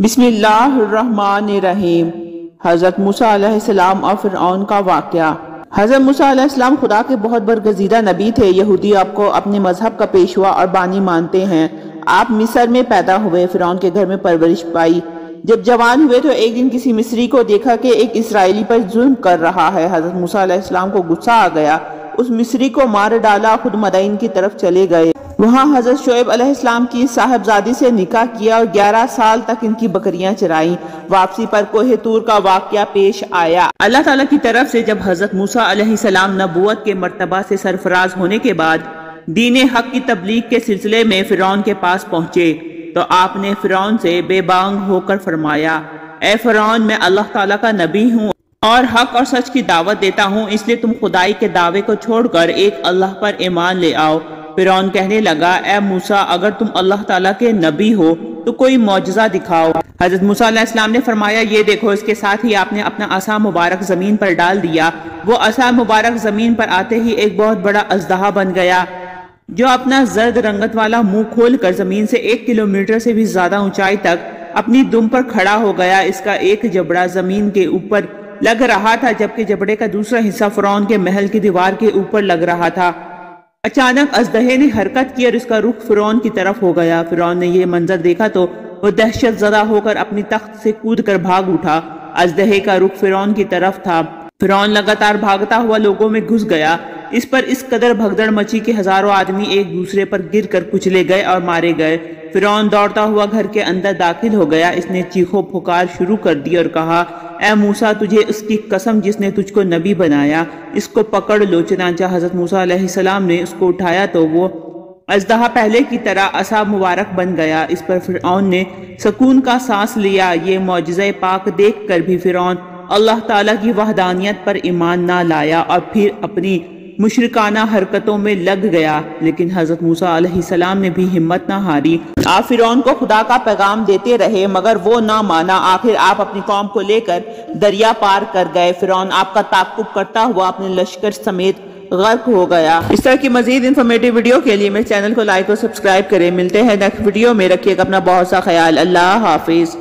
بسم اللہ الرحمن الرحیم۔ حضرت موسیٰ علیہ السلام اور فرعون کا واقعہ۔ حضرت موسیٰ علیہ السلام خدا کے بہت برگزیدہ نبی تھے۔ یہودی آپ کو اپنے مذہب کا پیشوا اور بانی مانتے ہیں۔ آپ مصر میں پیدا ہوئے، فرعون کے گھر میں پرورش پائی۔ جب جوان ہوئے تو ایک دن کسی مصری کو دیکھا کہ ایک اسرائیلی پر ظلم کر رہا ہے۔ حضرت موسیٰ علیہ السلام کو غصہ آ گیا، اس مصری کو مار ڈالا، خود مدائن کی طرف چلے گئے۔ وہاں حضرت شعیب علیہ السلام کی صاحبزادی سے نکاح کیا اور 11 سال تک ان کی بکریاں چرائیں۔ واپسی پر کوہ طور کا واقعہ پیش آیا۔ اللہ تعالیٰ کی طرف سے جب حضرت موسیٰ علیہ السلام نبوت کے مرتبہ سے سرفراز ہونے کے بعد دین حق کی تبلیغ کے سلسلے میں فرعون کے پاس پہنچے تو آپ نے فرعون سے بے بانگ ہو کر فرمایا، اے فرعون، میں اللہ تعالیٰ کا نبی ہوں اور حق اور سچ کی دعوت دیتا ہوں، اس لیے تم خدائی کے دعوے کو چھوڑ کر ایک اللہ پر ایمان لے آؤ۔ فرعون کہنے لگا، اے موسیٰ، اگر تم اللہ تعالیٰ کے نبی ہو تو کوئی معجزہ دکھاؤ۔ حضرت موسیٰ علیہ السلام نے فرمایا، یہ دیکھو۔ اس کے ساتھ ہی آپ نے اپنا عصا مبارک زمین پر ڈال دیا۔ وہ عصا مبارک زمین پر آتے ہی ایک بہت بڑا اژدہا بن گیا جو اپنا زرد رنگت والا منہ کھول کر زمین سے 1 کلومیٹر سے بھی زیادہ اونچائی تک اپنی دم پر کھڑا ہو گیا۔ اس کا ایک جبڑا زمین کے اوپر لگ رہا تھا جبکہ جبڑے کا دوسرا حصہ فرعون کے محل کی دیوار کے اوپر لگ رہا تھا۔ اچانک اژدہے نے حرکت کی اور اس کا رخ فرعون کی طرف ہو گیا۔ فرعون نے یہ منظر دیکھا تو وہ دہشت زدہ ہو کر اپنی تخت سے کود کر بھاگ اٹھا۔ اژدہے کا رخ فرعون کی طرف تھا۔ فرعون لگاتار بھاگتا ہوا لوگوں میں گھس گیا۔ اس پر اس قدر بھگدڑ مچی کہ ہزاروں آدمی ایک دوسرے پر گر کر کچلے گئے اور مارے گئے۔ فرعون دوڑتا ہوا گھر کے اندر داخل ہو گیا۔ اس نے چیخو پکار شروع کر دی اور کہا، اے موسیٰ، تجھے اس کی قسم جس نے تجھ کو نبی بنایا، اس کو پکڑ لو۔ چنانچہ حضرت موسیٰ علیہ السلام نے اس کو اٹھایا تو وہ اژدہا پہلے کی طرح عصا مبارک بن گیا۔ اس پر فرعون نے سکون کا سانس لیا۔ یہ معجزہ پاک دیکھ کر بھی فرعون اللہ تعالیٰ کی وحدانیت پر ایمان نہ لایا اور پھر اپنی مشرکانہ حرکتوں میں لگ گیا، لیکن حضرت موسیٰ علیہ السلام نے بھی ہمت نہ ہاری۔ آپ فرعون کو خدا کا پیغام دیتے رہے مگر وہ نہ مانا۔ آخر آپ اپنی قوم کو لے کر دریا پار کر گئے۔ فرعون آپ کا تعاقب کرتا ہوا اپنے لشکر سمیت غرق ہو گیا۔ اس طرح کی مزید انفارمیٹیو ویڈیو کے لیے میرے چینل کو لائک اور سبسکرائب کریں۔ ملتے ہیں نیکسٹ ویڈیو میں۔ رکھیے گا اپنا بہت سا خیال۔ اللہ حافظ۔